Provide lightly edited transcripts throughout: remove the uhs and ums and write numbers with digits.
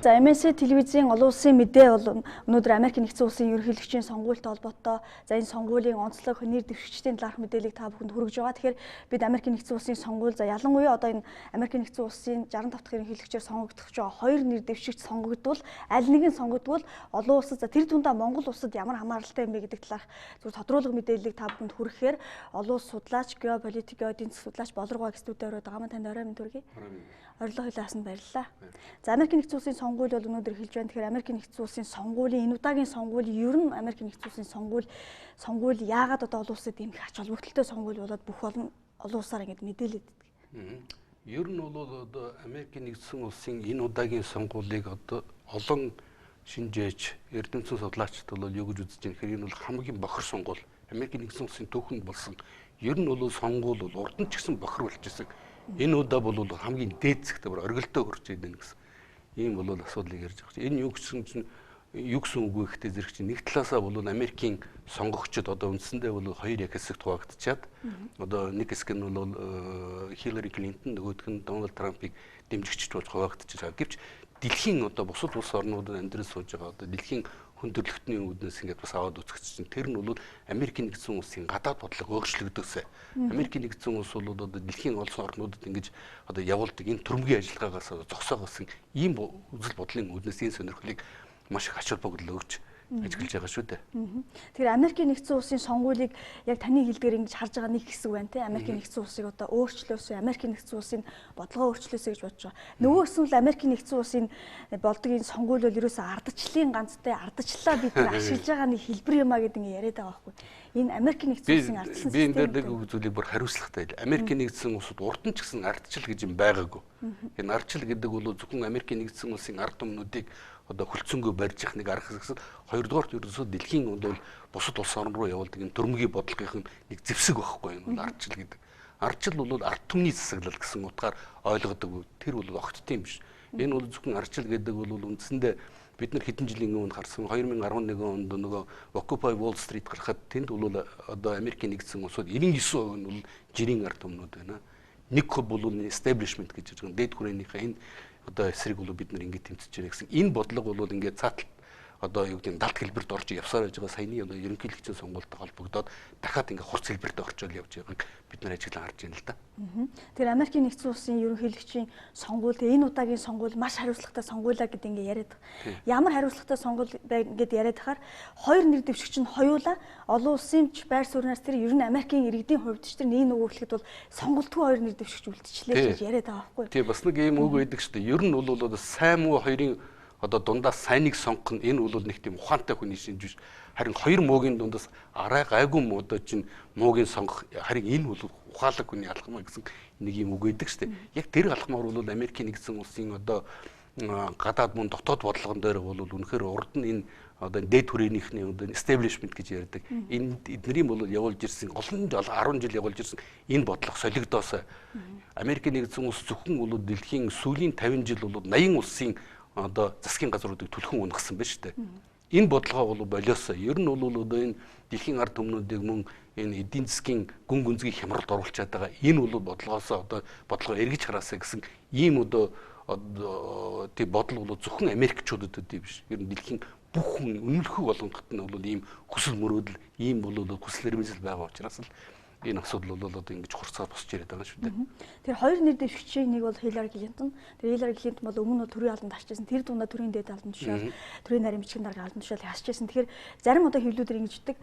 За MSC телевизийн олон улсын мэдээ бол өнөөдөр Америк нэгдсэн улсын ерөнхийлөгчийн сонгуультай холбоотой за энэ сонгуулийн онцлог нэр дэвшигчдийн талаарх мэдээллийг та бүхэнд хүргэж байгаа. Тэгэхээр бид Америк нэгдсэн улсын сонгуул за ялангуяа одоо энэ Америк нэгдсэн улсын 65 дахь ерөнхийлөгчөөр сонгогдох байгаа хоёр нэр дэвшигч сонгогдвол аль нэг нь сонгогдвол олон улсад за тэр дундаа Монгол улсад ямар хамааралтай юм бэ гэдэг талаарх зөвхөн тодруулга мэдээллийг та бүхэнд хүргэхээр олон улс судлаач, геополитик, эдийн засгийн судлаач Болоргоо студиуд байгаа маань танд орой минь төргий. Орлого хэлээсэнд баярлалаа. За Америк нэгдсэн улсын сонгуул бол өнөөдөр эхэлж байна. Тэгэхээр Америк нэгдсэн улсын сонгуулийн энэ удаагийн сонгуул ер нь Америк нэгдсэн улсын сонгуул яагаад одоо олон улсад ийм их ач холбогдолтой сонгуул болоод бүх олон улсаар ингэж мэдээлээд байдаг. Ер нь бол одоо Америк нэгдсэн улсын энэ удаагийн сонгуулийг одоо олон шинжээч, эрдэмтэн судлаачид бол юу гэж үзэж байгаа хэрэг энэ бол хамгийн бохир сонгуул. Америк нэгдсэн улсын түүхэнд болсон ер нь бол сонгуул бол урд нь ч гэсэн бохир болж ирсэн. Энэ удаа бол хамгийн дээд зэгтээ бүр оргилдоо хүрч идэв гэсэн. Ийм бол асуудлыг ярьж байгаа. Энэ юу гэсэн үг вэ гэхдээ зэрэг чинь нэг талаасаа бол Америкийн сонгогчдод одоо үндсэндээ бол хоёр яг хэсэгт хуваагдчихад одоо нэг хэсэг нь бол Хиллари Клинтон нөгөөх нь Дональд Трампыг дэмжигчд болж хуваагдчихж байгаа. Гэвч дэлхийн одоо бусад улс орнуудад амьдрал сууж байгаа одоо дэлхийн хүн төрөлхтний үүднээс ингээд бас аваад үзэх чинь тэр нь бол Америкийн нэгдсэн улсын гадаад бодлого өөрчлөгдөөсэй. Америкийн нэгдсэн улс бол одоо дэлхийн олон орнуудад ингэж одоо явуулдаг энэ төрөмгийн ажиллагаагаас зогсоогоос ийм үзэл бодлын үүднээс энэ сонирхлыг маш их ач холбогдол өгч ажиглаж байгаа шүү дээ. Тэгэхээр Америкийн нэгдсэн улсын сонгуулийг яг таны хэлдгээр ингэж харж байгаа нэг хэсэг байна те. Америкийн нэгдсэн улсыг одоо өөрчлөөсөө Америкийн нэгдсэн улсын бодлогоо өөрчлөөсөө гэж бодож байгаа. Нөгөөс нь л Америкийн нэгдсэн улсын болдог энэ сонгуул бол ерөөсөө ардчлалын ганцтай ардчлалаа бид нар ашиглаж байгаа нэг хэлбэр юмаа гэдэг ингэ яриад байгаа байхгүй. Энэ Америкийн нэгдсэн улсын ардчлалын систем. Би энэ дээр нэг зүйлийг бүр хариуцлагатай. Америкийн нэгдсэн улсууд урд нь ч гэсэн ардчил гэж юм байгаагүй. Энэ ардчил гэдэг бол зөвхөн Америкийн нэгдсэн улсын ард түмнүүдийг одоо хүлцөнгөө барьж их нэг арга хэсэг. Хоёрдугаарт ерөөсөө дэлхийн бол бусад улс орн руу явуулдаг энэ төрөмгийн бодлогын нэг зэвсэг байхгүй энэ бол ардчил гэдэг. Ардчил бол ард түмний засаглал гэсэн утгаар ойлгодог. Тэр бол огттой юм биш. Энэ бол зөвхөн ардчил гэдэг бол үндсэндээ бид нар хэдэн жилийн өмнө харсан 2011 онд нөгөө Occupy Wall Street гарахад тэнд бол одоо Америкийн нэгдсэн улсууд 99% нь бол жирийн ард түмнүүд байна. Нэг хувь бол establishment гэж байгаа. Дээд хүрээнийхээ энэ одоо эсрэг бол бид нар ингэж тэмцэж байна гэсэн. Энэ бодлого бол ингээд цааталт одоо юу гэдэг нь далд хэлбэрт орж явсаар байж байгаа саяны одоо ерөнхийлөгчийн сонгуультай холбогдоод дахиад ингээд хурц хэлбэрт орчоод явж байгааг бид нар ажиглан харж байна л да. Тэгэхээр Америкийн нэгдсэн улсын ерөнхийлөгчийн сонгуул энэ удаагийн сонгуул маш хариуцлагатай сонгуулаа гэдэг ингээд яриад байгаа. Ямар хариуцлагатай сонгуул гэдэг яриад тахаар хоёр нэр дэвшигч нь хоёулаа олон улсын ч байр сууриас тэр ер нь Америкийн иргэдийн хувьд ч тэр нэг нөгөөглөхэд бол сонголтгүй хоёр нэр дэвшигч үлдчихлээ гэж яриад байгаа байхгүй. Тий бас нэг юм үг байдаг шүү дээ. Ер нь бол одоо сайн муу хоёрын одоо дундаас сайныг сонгох нь энэ бол нэг тийм ухаантай хүний шинж биш. Харин хоёр муугийн дундаас арай гайгүй муудад чинь муугийн сонгох харин энэ бол ухаалаг хүний алхам гэсэн нэг юм үг байдаг шүү дээ. Яг тэр алхмаар бол Америкийн нэгдсэн улсын одоо гадаад мөн дотоод бодлогон дээр бол үнэхээр урд нь энэ одоо дээд хүрээнийхний одоо establishment гэж ярьдаг. Энэ эднэрийн бол явуулж ирсэн олон 10 жил явуулж ирсэн энэ бодлого солигдоосоо Америкийн нэгдсэн улс зөвхөн бол дэлхийн сүүлийн 50 жил бол 80 улсын одоо засгийн газруудыг түлхэн унгасан байна шүү дээ. Энэ бодлогоо бол болиосоо ер нь бол одоо энэ дэлхийн ард түмнүүдийг мөн энэ эдийн засгийн гүн гүнзгий хямралд оруулчаад байгаа. Энэ бол бодлогоосоо одоо бодлогоо эргэж хараасаа гэсэн ийм одоо тий бодол бол зөвхөн Америкчуудад өдөө биш. Ер нь дэлхийн бүх хүн үнэлэхүй болгоход нь бол ийм хүсэл мөрөөдөл, ийм бол хүсэл эрмэлзэл байгаа учраас л энэ асуудал бол одоо ингэж хурцаар босч ирээд байгаа шүү дээ. Тэр хоёр нэр дэвшигчийн нэг бол Хиллари Клинтон. Тэр Хиллари Клинтон бол өмнө нь төрийн албанд харчсан. Тэр дундаа төрийн дээд албан тушаал, төрийн нарийн бичгийн дарга албан тушаал харчсан. Тэгэхээр зарим одоо хэвлүүдээр ингэж ütдэг.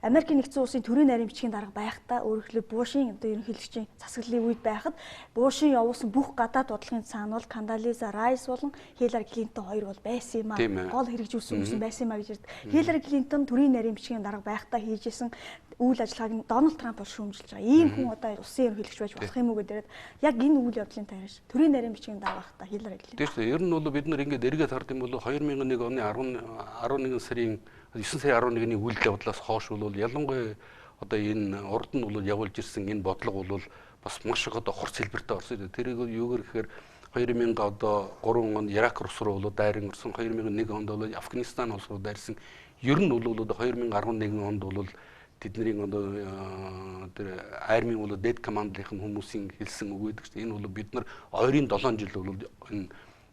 Америкийн нэгдсэн улсын төрийн нарийн бичгийн дарга байхдаа өөрөглөө Бушийн одоо ерөнхийлөгчийн засаглалын үед байхад Бушийн явуулсан бүх гадаад бодлогын цаана бол Кондолиза Райс болон Хиллари Клинтон хоёр бол байсан юм аа. Гол хэрэгжүүлсэн гэсэн байсан юм аа гэж ярьдаг. Хиллари Клинтон төрийн нарийн бичгийн дарга байхдаа хийжсэн үйл ажиллагааг Дональд Трамп бол шүүмжилж байгаа. Ийм хүн одоо улсын ерөнхийлөгч байж болох юм уу гэдэг яг энэ үйл явдлын тааш төрийн нарийн бичгийн дарга байхдаа Хиллари Клинтон. Тийм ер нь бол бид нар ингээд эргээд хард юм бол 2001 оны 11 сарын 9 сарын 11-ний үйл явдлаас хойш бол ялангуяа одоо энэ урд нь бол явуулж ирсэн энэ бодлого бол бас маш их одоо хурц хэлбэртэй орсон. Тэрийг юугаар гэхээр 2003 онд Ирак рус руу бол дайран орсон, 2001 онд бол Афганистан улс руу дайрсан. Ер нь бол 2011 онд бол тэдний одоо тэр армийн бол дэд командын хүмүүсийн хэлсэн үг байдаг шүү дээ. Энэ бол бид нар ойрын 7 жил бол энэ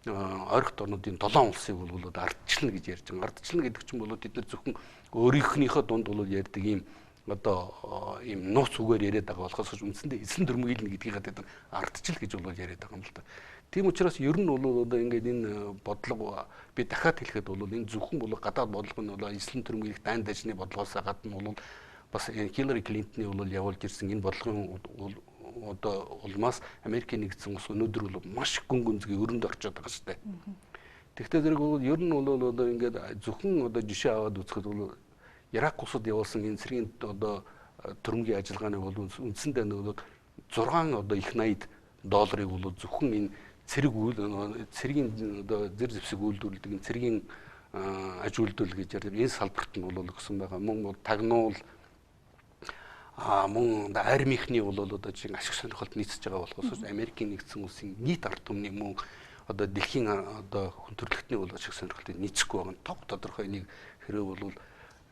ойролт орнуудын 7 улсыг бол ардчлна гэж ярьж байгаа. Ардчлна гэдэг чинь бол бид нар зөвхөн өөрийнхнийхөө дунд бол ярьдаг ийм одоо ийм нууц үгээр яриад байгаа болохоос үндсэндээ эзлэн төрмөглөн гэдгийг бид нар ардчил гэж бол яриад байгаа юм л да. Тийм учраас ер нь бол одоо ингээд энэ бодлого би дахиад хэлэхэд бол энэ зөвхөн бол гадаад бодлого нь бол эзлэн төрмөглөх дайн дажны бодлогоос гадна бол бас Хиллари Клинтны бол явуулж ирсэн энэ бодлогын одоо улмаас Америкийн нэгдсэн улс өнөөдөр бол маш гүн гүнзгий өрөнд орчод байгаа шүү дээ. Тэгвэл зэрэг бол ер нь бол одоо ингээд зөвхөн одоо жишээ аваад үзэхэд бол Ирак улсад явуулсан энэ цэргийн одоо төрөмгийн ажиллагааны бол үндсэндээ нөгөө 6 одоо их 80 долларыг бол зөвхөн энэ цэргийн одоо зэр зэвсэг үйлдвэрлэдэг энэ цэргийн аж үйлдвэрлэл гэж ярьдаг энэ салбарт нь бол өгсөн байгаа. Мөн бол тагнуул мөн армийнхны бол одоо жишээ ашиг сонирхолд нийцэж байгаа болохоос Америкийн нэгдсэн улсын нийт ард түмний мөн одоо дэлхийн одоо хүн төрөлхтний бол ашиг сонирхолтой нийцэхгүй байгаа. Тодорхой нэг хэрэг бол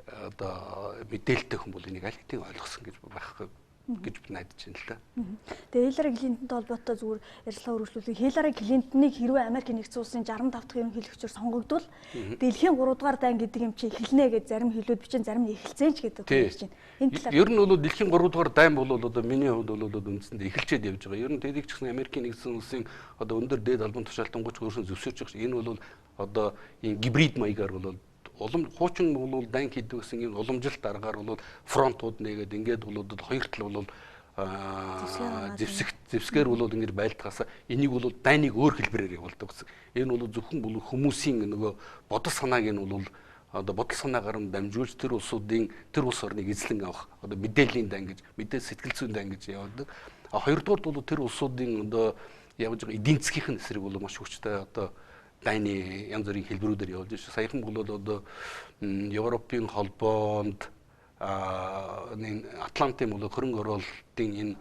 одоо мэдээлэлтэй хүн бол энийг аль хэдийн ойлгосон гэж байхгүй гэж би найдаж байна л да. Тэгээ Хиллари Клинтонтой холбоотой зүгээр ярилцлага өргөжлүүлэх. Хиллари Клинтоныг хэрвээ Америкийн нэгдсэн улсын 65 дахь ерөнхийлөгчөөр сонгогдвол дэлхийн 3 дугаар дайн гэдэг юм чи эхэлнэ гэж зарим хэлүүд бичэн зарим нь эхэлсэн ч гэдэг үг байна. Энэ талаар ер нь бол дэлхийн 3 дугаар дайн бол одоо миний хувьд бол үндсэндээ эхэлчээд явж байгаа. Ер нь тэдийг ч гэсэн Америкийн нэгдсэн улсын одоо өндөр дээд албан тушаалтангуйч өөрсөн зөвшөөрч байгаа. Энэ бол одоо энэ гибрид маягаар бол хуучин бол дайн хийдэг гэсэн энэ уламжилт аргаар бол фронтууд нэгээд ингээд бол хоёр тал бол зэвсгээр бол ингэж байлдахаас энийг бол дайныг өөр хэлбэрээр явуулдаг гэсэн. Энэ бол зөвхөн бол хүмүүсийн нөгөө бодол санааг нь бол одоо бодол санаагаар нь дамжуулж тэр улсуудын тэр улс орныг эзлэн авах одоо мэдээллийн дан гэж мэдээ сэтгэл зүйн дан гэж явуулдаг. Хоёрдугаар бол тэр улсуудын одоо явж байгаа эдийн засгийн эсрэг бол маш хүчтэй одоо дайны янз бүрийн хэлбэрүүдээр явуулж байна. Саяхан бол одоо Европын холбоонд Атлантын бол хөрөнгө оруулалтын энэ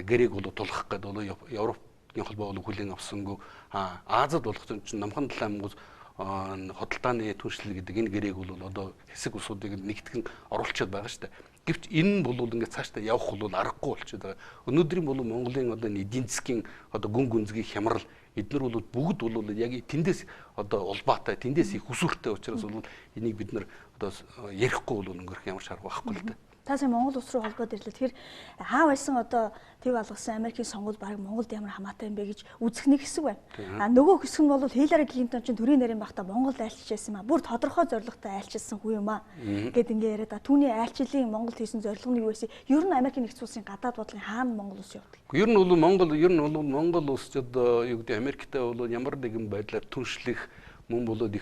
гэрээг бол тулах гэдэг бол Европын холбоо бол хүлээн авсангүй. Азад болох чинь намхан далайн Монгол хөдөлтааны түншлэл гэдэг энэ гэрээг бол одоо хэсэг улсуудыг нэгтгэн оруулчихад байгаа шүү дээ. Гэвч энэ бол ингээд цаашдаа явах бол аргагүй болчиход байгаа. Өнөөдрийн бол Монголын одоо эдийн засгийн одоо гүн гүнзгий хямрал эднэр бол бүгд бол яг тэндээс одоо улбаатай тэндээс их хүсвэртэй учраас бол энийг бид нар одоо ярихгүй бол өнгөрөх ямар шаарга байхгүй л дээ. Та сая Монгол улс руу холбоод ирлээ. Тэгэхээр хаа байсан одоо төв алгасан Америкийн сонгуул баг Монголд ямар хамаатай юм бэ гэж үзэх нэг хэсэг байна. Нөгөө хэсэг нь бол Хиллари Клинтон чинь төрийн нарийн багта Монголд айлчилсан юм а. Бүр тодорхой зорилготой айлчилсан хүн юм а. Гэт ингээ яриад түүний айлчлалын Монголд хийсэн зорилго нь юу байсан? Ер нь Америкийн нэгдсэн улсын гадаад бодлогын хаана Монгол улс явдаг? Ер нь бол Монгол улс одоо юу гэдэг Америктэй бол ямар нэгэн байдлаар түншлэх мөн болоод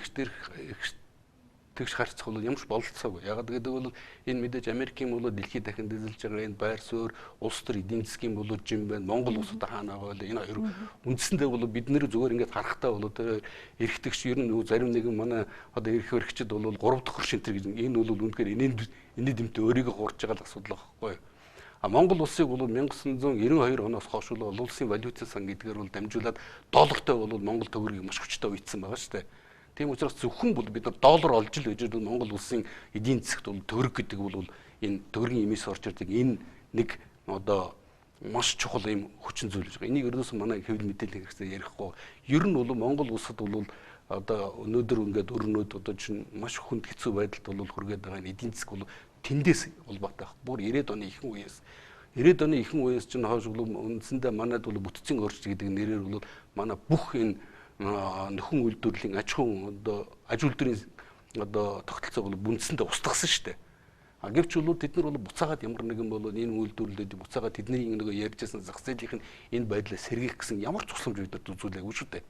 тэгш харьцах бол ямарч бололцоогүй. Ягаад гэдэг бол энэ мэдээж Америкийн бол дэлхийд дахин дэзэлж байгаа энэ байр суурь, улс төр эдийн засгийн бол жим байна. Монгол улстай хаана байгаа вэ? Энэ хоёр үндсэндээ бол бид нэр зүгээр ингээд харахтаа бол тэр эрхтэгч ер нь зарим нэгэн манай одоо эрх баригчид бол 3 дахь хөршинтэр гэж энэ бол үнэхээр энэ дэмтэй өөрийгөө хуурж байгаа л асуудал байхгүй. Монгол улсыг бол 1992 оноос хойш бол олон улсын валютын сан гэдгээр бол дамжуулаад доллартай бол Монгол төгрөгийг маш хүчтэй үйдсэн байгаа шүү дээ. Тийм учраас зөвхөн бол бид нар доллар олж л гэж бол Монгол улсын эдийн засгт бол төгрөг гэдэг бол энэ төгрөгийн эмээс орж ирдэг энэ нэг одоо маш чухал юм хүчин зүйл гэж байгаа. Энийг ердөөсөн манай хэвлэл мэдээлэл хэрэгсээр ярихгүй. Ер нь бол Монгол улсад бол одоо өнөөдөр ингээд өрнөд одоо чинь маш хүнд хэцүү байдалд бол хүргээд байгаа энэ эдийн засаг бол тэндээс улбаатай баг. Бүр 90-ад оны ихэнх үеэс чинь хойш бол үндсэндээ манайд бол бүтцийн орч гэдэг нэрээр бол манай бүх энэ нөхөн үйлдвэрлэлийн аж үйлдвэрийн одоо тогтолцоо бол үндсэндээ устгасан шүү дээ. Гэвч бол тэд нар бол буцаагаад ямар нэгэн бол энэ үйлдвэрлэлүүд буцаагаад тэдний нөгөө ярьжсэн зах зээлийн энэ байдлаа сэргийлэх гэсэн ямар ч тусламж бид нар үзүүлээгүй шүү дээ.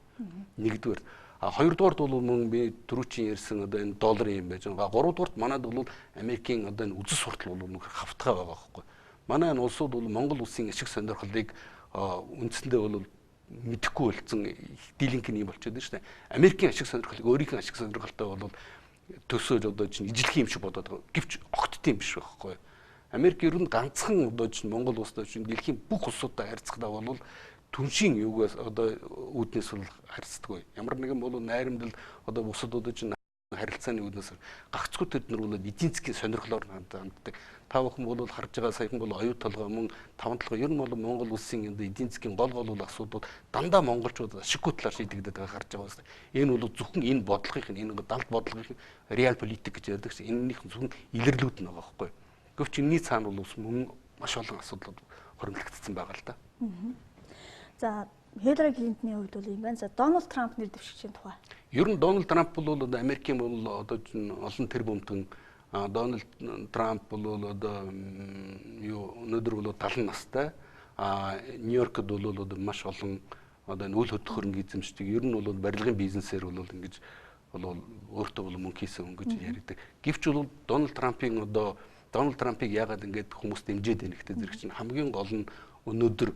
Нэгдүгээр. Хоёрдугаард бол мөн би түрүүчийн ярьсан одоо энэ долларын юм байж байгаа. Гуравдугаард манайд бол Америкийн одоо энэ үзэл суртал бол нөхөр хавтгай байгаа байхгүй. Манай энэ улсууд бол Монгол улсын ашиг сонирхлыг үндсэндээ бол мэдэхгүй болсон дийлэнх юм болчиход байна шүү дээ. Америкийн ашиг сонирхлыг өөрийнхөө ашиг сонирхолтой бол төсөөлж одоо чинь ижлэх юм шиг бодоод байгаа. Гэвч огттой юм биш байхгүй. Америк ер нь ганцхан одоо чинь Монгол улстай чинь дэлхийн бүх улсуудтай харьцахдаа бол түншийн юугаас одоо үүднээс бол харьцдаггүй. Ямар нэгэн бол найрамдал одоо бусад одоо чинь харилцааны үүднээс гагцгүй тэднэр бол эдийн засгийн сонирхлоор ханддаг. Та бүхэн бол харж байгаа саяхан бол оюу толгой мөн таван толгой ер нь бол Монгол улсын эдийн засгийн гол асуудууд дандаа монголчууд ашиггүй талаар шийдэгдээд байгааг харж байгаа байна. Энэ бол зөвхөн энэ бодлогын энэ далд бодлогын реал политик гэж ярьдаг чинь энэнийх зөвхөн илэрлүүд нь байгаа байхгүй. Гэвч энэний цаана бол мөн маш олон асуудлууд хоригдсон байгаа л да. За Хиллари Клинтоны хувьд бол юм байна. За Дональд Трамп нэр дэвшигчийн тухай. Ер нь Дональд Трамп бол Америкийн бол одоо олон тэрбумтэн Дональд Трамп бол одоо өнөөдөр бол 70 настай. Нью-Йоркд бол маш олон одоо энэ үйл хөдлөх эзэмшдэг. Ер нь бол барилгын бизнесээр бол ингэж бол өөртөө бол мөнгө хийсэн гэж ярьдаг. Гэвч бол Дональд Трампыг яагаад ингэж хүмүүс дэмжиж байна гэхдээ зэрэг чинь хамгийн гол нь өнөөдөр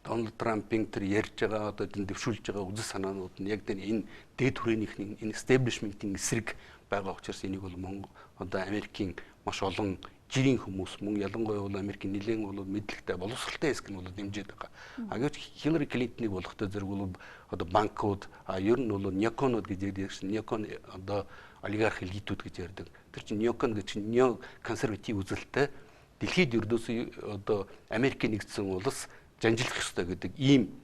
Дональд Трампын тэр ярьж байгаа одоо дэвшүүлж байгаа үзэл санаанууд нь яг энэ дээд түрээнийхний энэ establishment-ийн эсрэг байгаа учраас энийг бол одоо Америкийн маш олон жирийн хүмүүс мөн ялангуяа бол Америкийн нэлээд бол мэдлэгтэй боловсралтай хэсэг нь бол дэмжиж байгаа. Гэвч Хиллари Клинтоныг болохтой зэрэг бол одоо банкуд ер нь бол неоконууд гэж ярьдаг шин неокон одоо олигарх элитүүд гэж ярьдаг. Тэр чинь неокон гэж чинь нео консерватив үзэлтэй дэлхийд ердөөсөө одоо Америкийн нэгдсэн улс жанжилах ёстой гэдэг ийм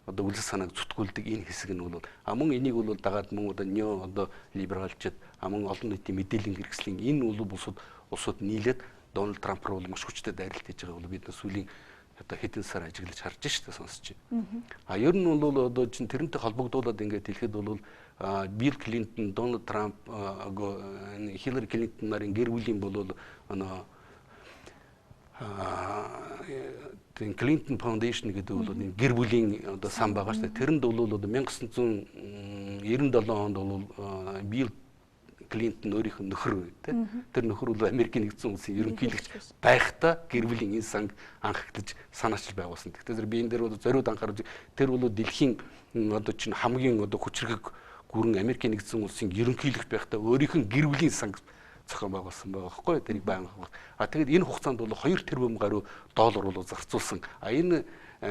одоо үйл санааг зүтгүүлдэг энэ хэсэг нь бол мөн энийг бол дагаад мөн одоо нео одоо либералчид мөн олон нийтийн мэдээллийн хэрэгслийн энэ бол улсууд нийлээд Дональд Трамп руу маш хүчтэй дайралт хийж байгаа бол бид сүүлийн одоо хэдэн сар ажиглаж харж штэ сонсож байна. Ер нь бол одоо чинь тэрнтэй холбогдуулаад ингээд хэлэхэд бол Билл Клинтон, Дональд Трамп, Хиллари Клинтон нарын гэр бүлийн бол Clinton Foundation гэдэг бол гэр бүлийн одоо сан байгаа шүү дээ. Тэрэнд бол 1997 онд бол Билл Клинтон өөрийнх нь нөхөр тий. Тэр нөхөр бол Америкийн нэгдсэн улсын ерөнхийлөгч байхдаа гэр бүлийн энэ санг анхагдаж санаачил байгуулсан. Тэгэхээр би энэ дээр бол зориуд анхаарч тэр бол дэлхийн одоо чинь хамгийн одоо хүчрэг гүрэн Америкийн нэгдсэн улсын ерөнхийлөгч байхдаа өөрийнх нь гэр бүлийн санг зохион байгуулсан байгаа байхгүй тэрийг байнга. Тэгээд энэ хугацаанд бол 2 тэрбум гаруй доллар бол зарцуулсан. Энэ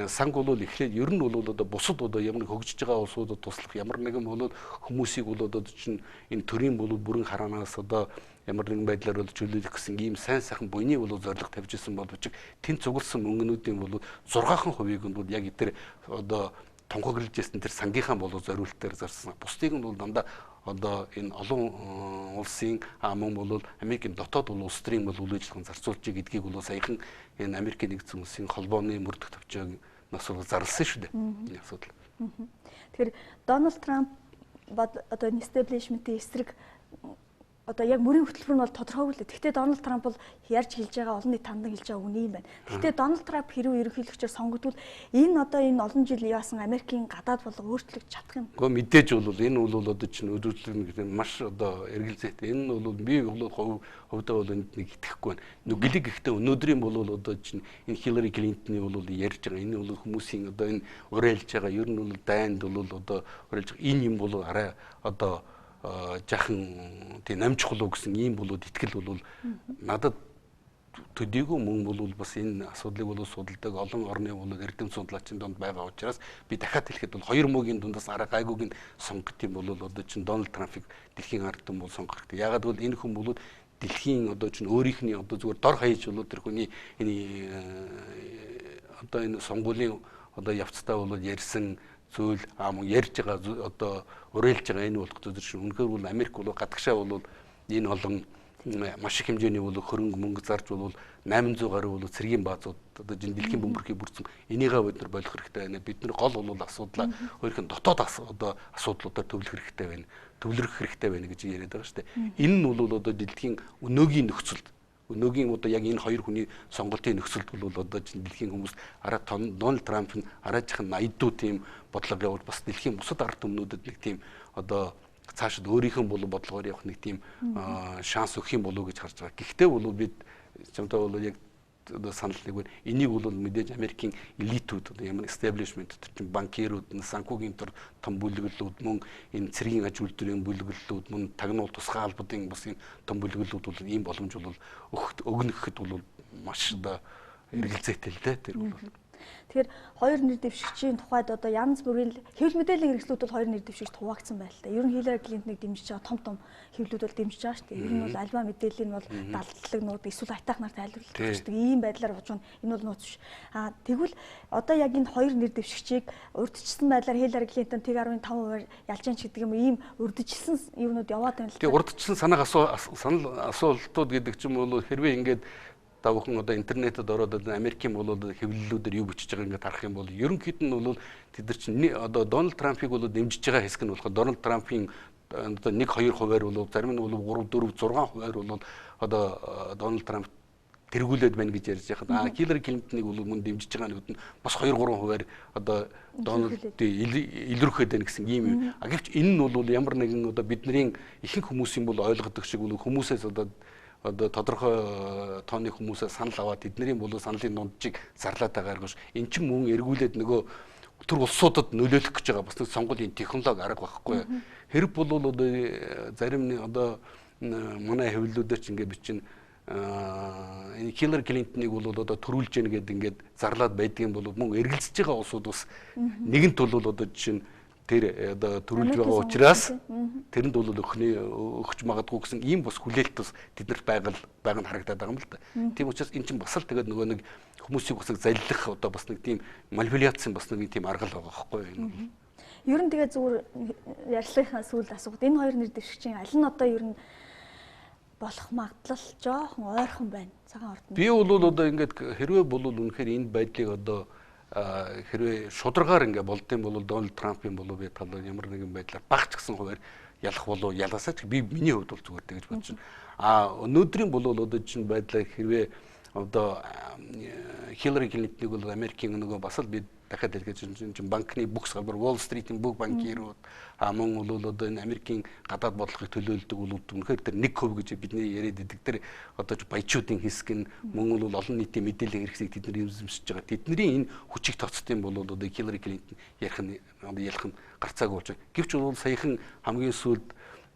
санг бол эхлээд ер нь бол одоо бусад одоо ямар нэг хөгжиж байгаа улсуудад туслах ямар нэгэн бол хүмүүсийг бол одоо чинь энэ төрийн бол бүрэн хараанаас одоо ямар нэгэн байдлаар бол чөлөөлөх гэсэн ийм сайн сайхан буйны бол зорилго тавьж исэн боловч тэн цугласан мөнгөнүүдийн бол 6% нь бол яг тэр одоо тунхаглаж ирсэн тэр сангийнхаа бол зориултаар зарсан. Бусдыг нь бол дандаа одоо энэ олон улсын мөн бол Америкийн дотоод улс төрийн бол үйл ажиллагаанд зарцуулж гэдгийг бол саяхан энэ Америкийн нэгдсэн улсын холбооны мөрдөх төвчөөг нас бол зарласан шүү дээ. Энэ асуудал. Тэгэхээр Дональд Трамп одоо энэ establishment-ийн эсрэг одоо яг мөрийн хөтөлбөр нь бол тодорхойгүй л. Гэхдээ Дональд Трамп бол ярьж хэлж байгаа олон нийт тандан хэлж байгаа үний юм байна. Гэхдээ Дональд Трамп хэрвээ ерөнхийлөгчөөр сонгогдвол энэ одоо энэ олон жил яасан Америкийн гадаад болго өөрчлөгдөж чадах юм. Гэхдээ мэдээж бол энэ бол одоо чинь өдөртлөг маш одоо эргэлзээтэй. Энэ бол би бол хувьдаа бол энд нэг итгэхгүй байна. Гэлэг ихтэй өнөөдрийн бол одоо чинь энэ Хиллари Клинтоны бол ярьж байгаа энэ бол хүмүүсийн одоо энэ уриалж байгаа ер нь бол дайнд бол одоо уриалж байгаа энэ юм бол арай одоо жахан тийм намжхал уу гэсэн ийм болоод итгэл бол надад төдийгүй мөн бол бас энэ асуудлыг бол судалдаг олон орны бол эрдэм судлаачийн донд байгаа учраас би дахиад хэлэхэд бол хоёр мөгийн дундаас арай гайгүйг нь сонгох юм бол одоо чинь Дональд Трампыг дэлхийн ард түмэн бол сонгох хэрэгтэй. Ягаад гэвэл энэ хүн бол дэлхийн одоо чинь өөрийнхний одоо зүгээр дор хаяж бол тэр хүний энэ одоо энэ сонгуулийн одоо явцдаа бол ярьсан зүйл мөн ярьж байгаа одоо уриалж байгаа энэ болох зүйл шиг үнэхээр бол Америк бол гадагшаа бол энэ олон маш их хэмжээний бол хөрөнгө мөнгө зарж бол 800 гаруй бол цэргийн баазууд одоо дэлхийн бөмбөрхий бүрдсэн энийгээ бид нар болох хэрэгтэй байна. Бид нар гол бол асуудлаа өөрийнх нь дотоод одоо асуудлуудаар төвлөрөх хэрэгтэй байна. Төвлөрөх хэрэгтэй байна гэж яриад байгаа шүү дээ. Энэ нь бол одоо дэлхийн өнөөгийн нөхцөлд өнөөгийн одоо яг энэ хоёр хүний сонголтын нөхцөлд бол одоо дэлхийн хүмүүс арай Дональд Трамп нь арай жахан 80 тийм бодлого явуул бас дэлхийн бусад ард түмнүүдэд нэг тийм одоо цаашид өөрийнх нь бодлогоор явах нэг тийм шанс өгөх юм болов уу гэж харж байгаа. Гэхдээ бол бид чамтай бол яг одоо санал нэг байна. Энийг бол мэдээж Америкийн элитүүд одоо ямар establishment чинь банкирууд, санхүүгийн төр том бүлэглэлүүд мөн энэ цэргийн аж үйлдвэрийн бүлэглэлүүд мөн тагнуул тусгай албадын бас энэ том бүлэглэлүүд бол ийм боломж бол өгнө гэхэд бол маш одоо эргэлзээтэй л дээ тэр бол. Тэгэхээр хоёр нэр дэвшигчийн тухайд одоо янз бүрийн хэвлэл мэдээллийн хэрэгслүүд бол хоёр нэр дэвшигч хуваагдсан байна л да. Ер нь Хиллари Клинтоныг дэмжиж байгаа том хэвлэлүүд бол дэмжиж байгаа шүү дээ. Ер нь бол альва мэдээлэл нь бол далдлаг нууд эсвэл айтаах нар тайлбарлагддаг шүү дээ. Ийм байдлаар болж байгаа энэ бол нууц биш. Тэгвэл одоо яг энэ хоёр нэр дэвшигчийг урдчилсан байдлаар Хиллари Клинтон тэг 15% ялж ийн ч гэдэг юм ийм урдчилсан юмнууд яваад байна л да. Тэг урдчилсан санал асуултууд гэдэг ч юм уу хэрвээ ингээд та бүхэн одоо интернетэд ороод Америкийн бол хэвлэлүүдээр юу бичиж байгаа ингээд харах юм бол ерөнхийд нь бол тэд нар чинь одоо Дональд Трампыг бол дэмжиж байгаа хэсэг нь болохоор Дональд Трампын одоо 1-2% бол зарим нь бол 3-4-6% бол одоо Дональд Трамп тэргүүлээд байна гэж ярьж яхад Хиллари Клинтоныг бол мөн дэмжиж байгаа нүд нь бас 2-3% одоо Дональд илрүүлээд байна гэсэн ийм юм. Гэвч энэ нь бол ямар нэгэн одоо бидний ихэнх хүмүүсийн бол ойлгодог шиг бол хүмүүсээс одоо тодорхой тооны хүмүүсээс санал аваад тэдний бол саналын дунджийг зарлаад байгаа гэж эн чинь мөн эргүүлээд нөгөө төр улсуудад нөлөөлөх гэж байгаа бас нэг сонгуулийн технологи арга байхгүй. Хэрэг бол одоо зарим одоо манай хэвлэлүүдээр ч ингээд бичин энэ Хиллари Клинтоныг бол одоо төрүүлж яах гэдэг ингээд зарлаад байдаг юм бол мөн эргэлзэж байгаа улсууд бас нэгэнт бол одоо жишээ нь тэр одоо төрүүлж байгаа учраас тэрэнд бол өгч магадгүй гэсэн ийм бас хүлээлт бас тэднэрт байгаа нь харагдаад байгаа юм л да. Тийм учраас эн чинь бас л тэгээд нөгөө нэг хүмүүсийг бас заллих одоо бас нэг тийм манипуляцийн бас нэг тийм арга л байгаа байхгүй юу. Ер нь тэгээд зүгээр ярилцлагын сүүл асуух. Энэ хоёр нэр дэвшигчийн аль нь одоо ер нь болох магадлал жоохон ойрхон байна. Цагаан ордонд. Би бол одоо ингээд хэрвээ бол үнэхээр энэ байдлыг одоо хэрвээ шударгаар ингээ болдсон бол Дональд Трампын болов би талаар ямар нэгэн байдлаар багч гэсэн хуваар ялах болов яласаа ч би миний хувьд бол зүгээр тэгж бодож байна. Өнөөдрийн бол одоо чинь байдлаар хэрвээ одоо Хиллари Клинтоныг бол Америкийн нөгөө бас л би дахиад хэлгээд чинь банкны бүх салбар Wall Street-ийн бүх банкирууд мөн бол одоо энэ Америкийн гадаад бодлогыг төлөөлдөг бол үнэхээр тэр 1% гэж бидний яриад идэг тэр одоо баячуудын хэсэг нь мөн бол олон нийтийн мэдээллийн хэрэгсийг тэд нар эзэмшиж байгаа. Тэдний энэ хүчийг тоцтын бол одоо Хиллари Клинтон ялах нь гарцаагүй болж байгаа. Гэвч бол саяхан хамгийн сүүлд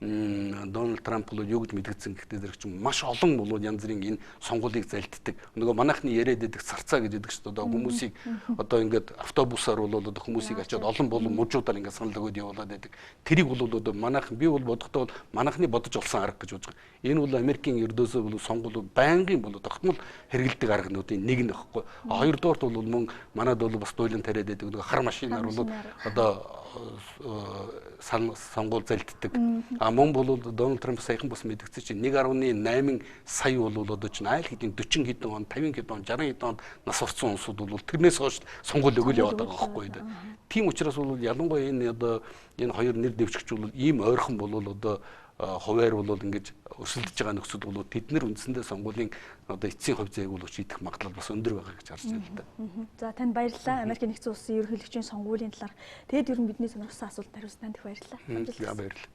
Дональд Трамп бол юу гэж мэдгдсэн гэхдээ зэрэг чинь маш олон бол янз бүрийн энэ сонгуулийг залддаг. Нөгөө манайхны яриад байдаг царцаа гэж байдаг шүү дээ. Одоо хүмүүсийг одоо ингээд автобусаар бол одоо хүмүүсийг ачаад олон мужуудаар ингээд санал өгөөд явуулаад байдаг. Тэрийг бол одоо манайхан би бол бодохдоо бол манайхны бодож олсон арга гэж бодож байгаа. Энэ бол Америкийн ердөөсөө бол сонгуул байнгын бол тогтмол хэрэгэлдэг аргануудын нэг нь багхгүй. Хоёрдугаарт бол мөн манайд бол бас дуйлан тариад байдаг. Нөгөө хар машинаар бол одоо сонгуул залддаг. Мөн бол Дональд Трамп саяхан бас мэдгдсэн чинь 1.8 сая бол одоо чинь айл хэдийн 40 хэдэн он, 50 хэдэн он, 60 хэдэн он нас орсон улсууд бол тэрнээс хойш сонгуул өгөл яваад байгаа байхгүй юу. Тийм учраас бол ялангуяа энэ одоо энэ хоёр нэр дэвшигч бол ийм ойрхон бол одоо хуваар бол ингэж өсөлдөж байгаа нөхцөл бол тэд нар үндсэндээ сонгуулийн одоо эцсийн хувь зээг бол шийдэх магадлал бас өндөр байгаа гэж харж байна л да. За танд баярлалаа. Америкийн нэгдсэн улсын ерөнхийлөгчийн сонгуулийн талаар тэгээд ер нь бидний сонирхсан асуулт хариулсан танд их баярлалаа. Баярлалаа.